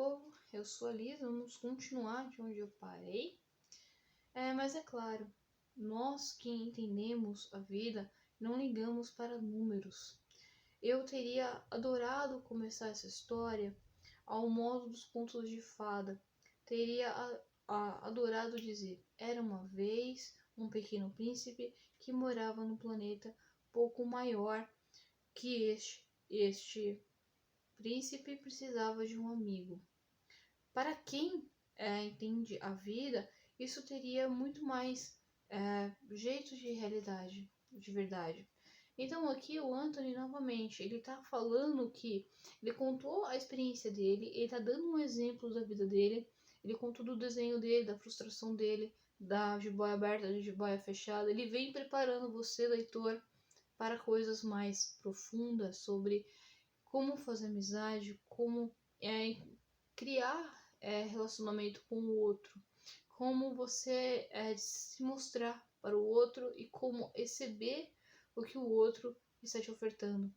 povo, eu sou a Liz, vamos continuar de onde eu parei. Mas é claro, nós que entendemos a vida não ligamos para números. Eu teria adorado começar essa história ao modo dos contos de fada. Teria adorado dizer: era uma vez um pequeno príncipe que morava num planeta pouco maior que este. Este príncipe precisava de um amigo. Para quem entende a vida, isso teria muito mais jeito de realidade, de verdade. Então aqui o Anthony novamente, ele tá falando que ele contou a experiência dele, ele tá dando um exemplo da vida dele, ele contou do desenho dele, da frustração dele, da jiboia aberta, da jiboia fechada. Ele vem preparando você, leitor, para coisas mais profundas sobre como fazer amizade, como criar relacionamento com o outro, como você se mostrar para o outro e como receber o que o outro está te ofertando.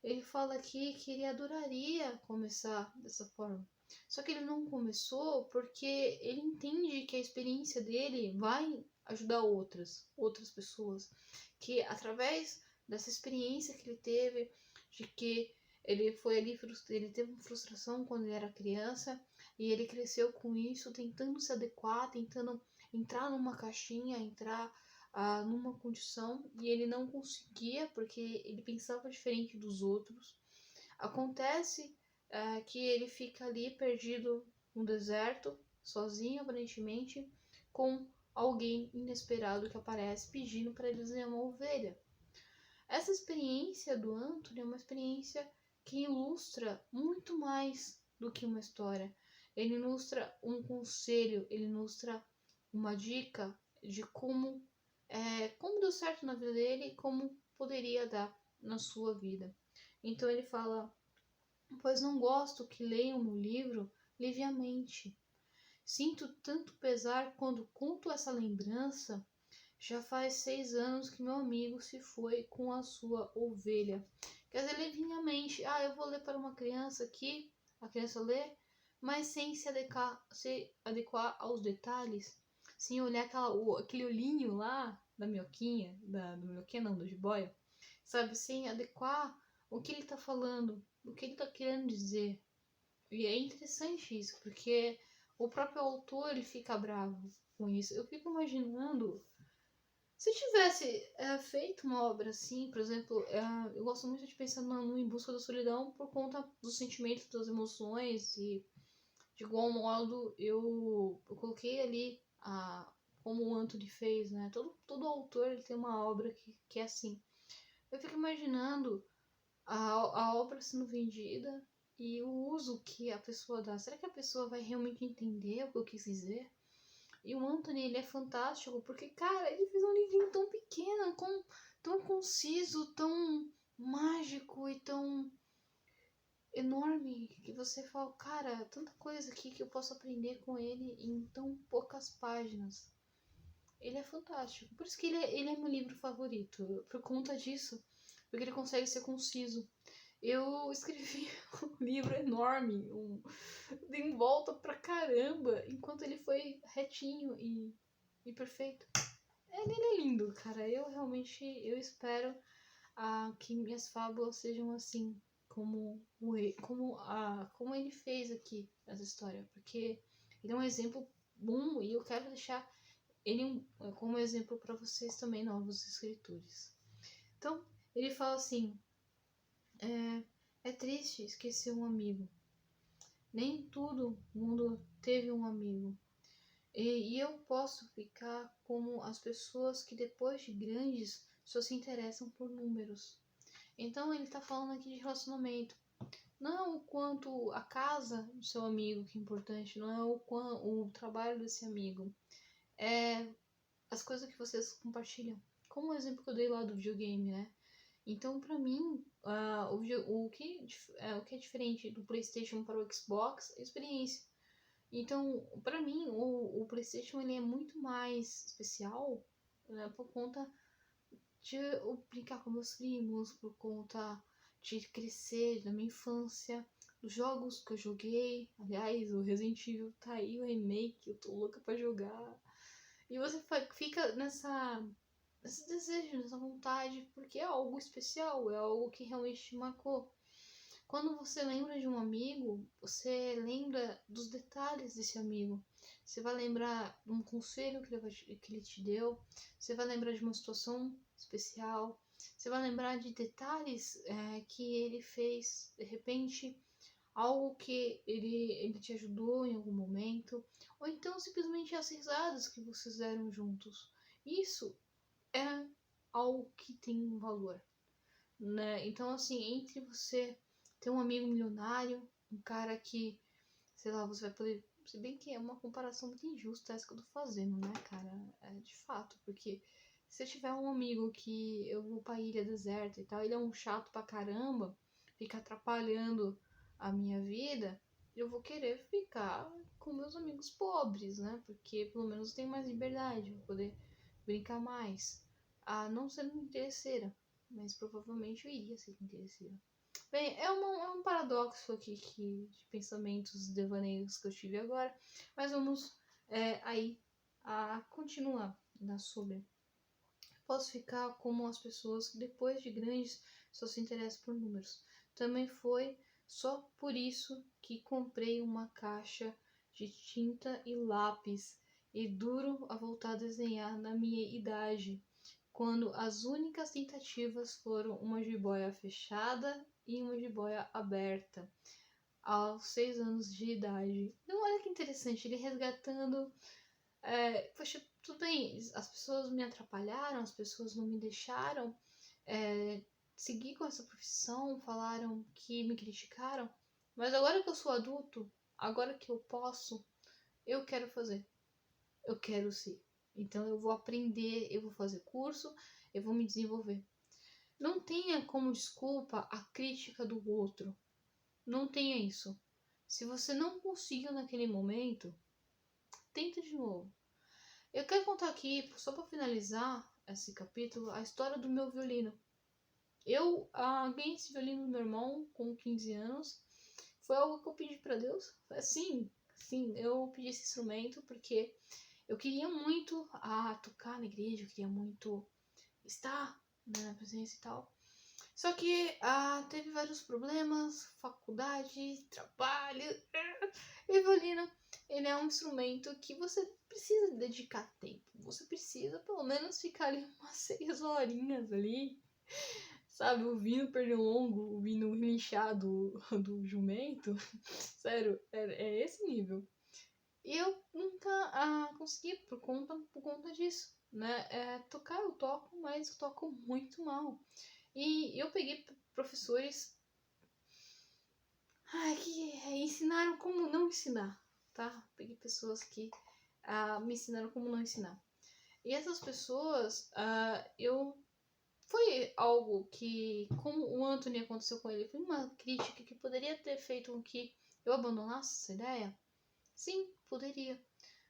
Ele fala aqui que ele adoraria começar dessa forma, só que ele não começou porque ele entende que a experiência dele vai ajudar outras pessoas, que através dessa experiência que ele teve, de que ele foi ali, ele teve uma frustração quando ele era criança e ele cresceu com isso, tentando se adequar, tentando entrar numa caixinha, entrar numa condição, e ele não conseguia porque ele pensava diferente dos outros. Acontece que ele fica ali perdido no deserto, sozinho aparentemente, com alguém inesperado que aparece pedindo para ele desenhar uma ovelha. Essa experiência do Anthony é uma experiência que ilustra muito mais do que uma história. Ele ilustra um conselho, ele ilustra uma dica de como deu certo na vida dele e como poderia dar na sua vida. Então ele fala: pois não gosto que leiam no livro liviamente. Sinto tanto pesar quando conto essa lembrança. Já faz 6 anos que meu amigo se foi com a sua ovelha. Quer dizer, levinhamente, eu vou ler para uma criança aqui, a criança lê, mas sem se adequar aos detalhes, sem olhar aquele olhinho lá da minhoquinha, do minhoquinha não, do jiboia, sabe, sem adequar o que ele tá falando, o que ele tá querendo dizer. E é interessante isso, porque o próprio autor ele fica bravo com isso. Eu fico imaginando se tivesse feito uma obra assim, por exemplo, eu gosto muito de pensar no Em Busca da Solidão por conta dos sentimentos, das emoções, e de igual modo eu coloquei ali como o Anthony fez, né? Todo autor ele tem uma obra que é assim. Eu fico imaginando a obra sendo vendida e o uso que a pessoa dá. Será que a pessoa vai realmente entender o que eu quis dizer? E o Anthony, ele é fantástico porque, cara, ele fez um livrinho tão pequeno, tão conciso, tão mágico e tão enorme que você fala, cara, tanta coisa aqui que eu posso aprender com ele em tão poucas páginas. Ele é fantástico. Por isso que ele é meu livro favorito. Por conta disso. Porque ele consegue ser conciso. Eu escrevi um livro enorme, dei volta pra caramba, enquanto ele foi retinho e perfeito. Ele é lindo, cara. Eu espero que minhas fábulas sejam assim, como ele fez aqui nessa história, porque ele é um exemplo bom e eu quero deixar ele como exemplo para vocês também, novos escritores. Então, ele fala assim: é triste esquecer um amigo. Nem todo mundo teve um amigo. E eu posso ficar como as pessoas que depois de grandes só se interessam por números. Então ele tá falando aqui de relacionamento. Não é o quanto a casa do seu amigo que é importante, não é o trabalho desse amigo. É as coisas que vocês compartilham. Como o exemplo que eu dei lá do videogame, né? Então, pra mim, o que é diferente do PlayStation para o Xbox é a experiência. Então, pra mim, o PlayStation ele é muito mais especial, né, por conta de eu brincar com meus primos, por conta de crescer na minha infância, dos jogos que eu joguei. Aliás, o Resident Evil tá aí, o remake, eu tô louca pra jogar. E você fica nesse desejo, nessa vontade, porque é algo especial, é algo que realmente te marcou. Quando você lembra de um amigo, você lembra dos detalhes desse amigo. Você vai lembrar de um conselho que ele te deu, você vai lembrar de uma situação especial, você vai lembrar de detalhes que ele fez, de repente, algo que ele te ajudou em algum momento, ou então simplesmente as risadas que vocês deram juntos. Isso é algo que tem um valor, né? Então, assim, entre você ter um amigo milionário, um cara que, sei lá, você vai poder. Se bem que é uma comparação muito injusta essa que eu tô fazendo, né, cara? É de fato, porque se eu tiver um amigo que eu vou pra ilha deserta e tal, ele é um chato pra caramba, fica atrapalhando a minha vida, eu vou querer ficar com meus amigos pobres, né? Porque pelo menos eu tenho mais liberdade, vou poder brincar mais. A não sendo interesseira, mas provavelmente eu iria ser interesseira. Bem, é um paradoxo aqui de pensamentos devaneios que eu tive agora, mas vamos aí a continuar sobre. Posso ficar como as pessoas que depois de grandes só se interessam por números. Também foi só por isso que comprei uma caixa de tinta e lápis e duro a voltar a desenhar na minha idade, quando as únicas tentativas foram uma jiboia fechada e uma jiboia aberta, aos 6 anos de idade. Então, olha que interessante, ele resgatando. Poxa, tudo bem, as pessoas me atrapalharam, as pessoas não me deixaram seguir com essa profissão, falaram que me criticaram, mas agora que eu sou adulto, agora que eu posso, eu quero fazer, eu quero ser. Então eu vou aprender, eu vou fazer curso, eu vou me desenvolver. Não tenha como desculpa a crítica do outro. Não tenha isso. Se você não conseguiu naquele momento, tenta de novo. Eu quero contar aqui, só para finalizar esse capítulo, a história do meu violino. Eu ganhei esse violino do meu irmão com 15 anos. Foi algo que eu pedi para Deus. Sim, eu pedi esse instrumento porque eu queria muito tocar na igreja, eu queria muito estar, né, na presença e tal. Só que teve vários problemas, faculdade, trabalho, e violino, ele é um instrumento que você precisa dedicar tempo. Você precisa pelo menos ficar ali umas 6 horinhas ali, sabe, ouvindo pernilongo, ouvindo o relinchado do jumento. Sério, é esse nível. E eu nunca consegui por conta disso, né? Tocar eu toco, mas eu toco muito mal. E eu peguei professores que ensinaram como não ensinar, tá? Peguei pessoas que me ensinaram como não ensinar. E essas pessoas, foi algo que, como o Anthony aconteceu com ele, foi uma crítica que poderia ter feito com que eu abandonasse essa ideia? Sim, poderia.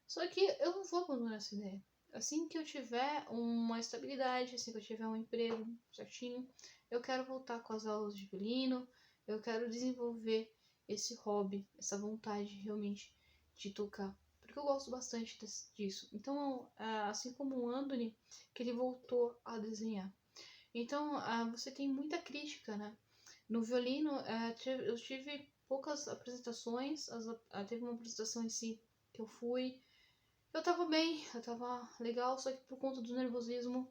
Só que eu não vou abandonar essa ideia. Assim que eu tiver uma estabilidade, assim que eu tiver um emprego certinho, eu quero voltar com as aulas de violino, eu quero desenvolver esse hobby, essa vontade realmente de tocar. Porque eu gosto bastante disso. Então, assim como o Anthony, que ele voltou a desenhar. Então, você tem muita crítica, né? No violino, eu tive poucas apresentações, teve uma apresentação em si que eu fui. Eu tava bem, eu tava legal, só que por conta do nervosismo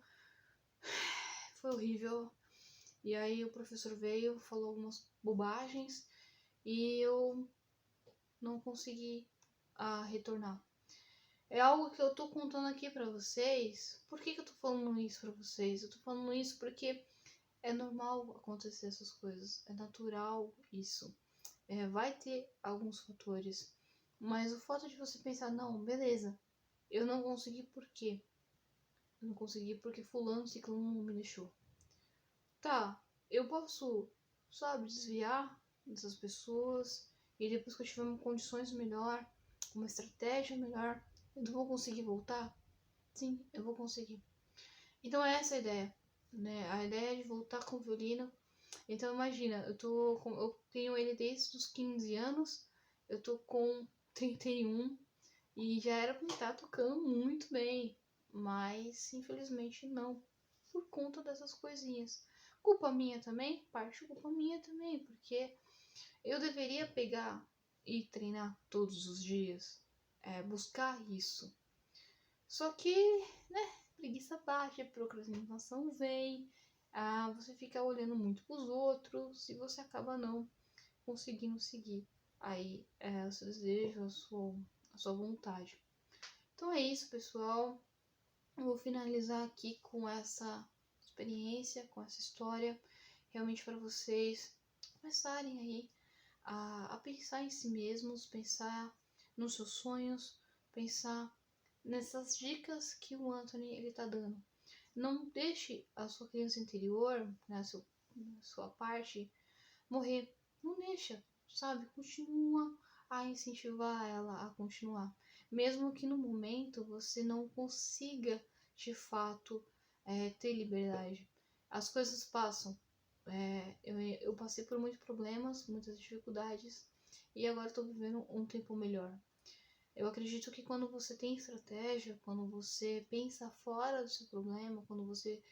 foi horrível. E aí o professor veio, falou algumas bobagens e eu não consegui retornar. É algo que eu tô contando aqui pra vocês. Por que eu tô falando isso pra vocês? Eu tô falando isso porque é normal acontecer essas coisas. É natural isso. Vai ter alguns fatores. Mas o fato de você pensar, não, beleza, eu não consegui por quê? Eu não consegui porque fulano, ciclano não me deixou. Tá, eu posso, sabe, desviar dessas pessoas e depois que eu tiver condições melhor, uma estratégia melhor, eu não vou conseguir voltar? Sim, eu vou conseguir. Então é essa a ideia, né? A ideia é de voltar com o violino Então imagina, eu tenho ele desde os 15 anos, eu tô com 31 e já era pra eu estar tocando muito bem, mas infelizmente não, por conta dessas coisinhas. Culpa minha também? Parte culpa minha também, porque eu deveria pegar e treinar todos os dias, buscar isso. Só que, né, preguiça bate, a procrastinação vem, você fica olhando muito pros outros e você acaba não conseguindo seguir aí o seu desejo, a sua vontade. Então é isso, pessoal. Eu vou finalizar aqui com essa experiência, com essa história, realmente para vocês começarem aí a pensar em si mesmos, pensar nos seus sonhos, pensar nessas dicas que o Anthony ele tá dando. Não deixe a sua criança interior, né, a sua parte, morrer. Não deixa, sabe? Continua a incentivar ela a continuar. Mesmo que no momento você não consiga, de fato, ter liberdade. As coisas passam. Eu passei por muitos problemas, muitas dificuldades, e agora estou vivendo um tempo melhor. Eu acredito que quando você tem estratégia, quando você pensa fora do seu problema, quando você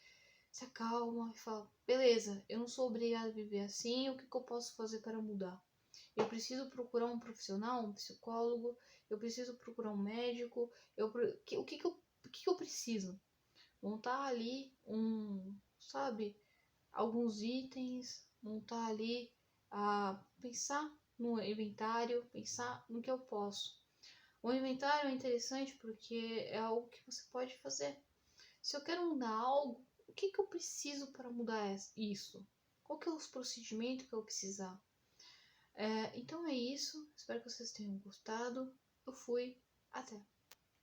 se acalma e fala, beleza, eu não sou obrigada a viver assim, o que eu posso fazer para mudar? Eu preciso procurar um profissional, um psicólogo, eu preciso procurar um médico, o que eu preciso? Montar ali sabe, alguns itens, montar ali, pensar no inventário, pensar no que eu posso. O inventário é interessante porque é algo que você pode fazer. Se eu quero mudar algo, o que eu preciso para mudar isso? Qual que é os procedimentos que eu precisar? Então é isso. Espero que vocês tenham gostado. Eu fui. Até!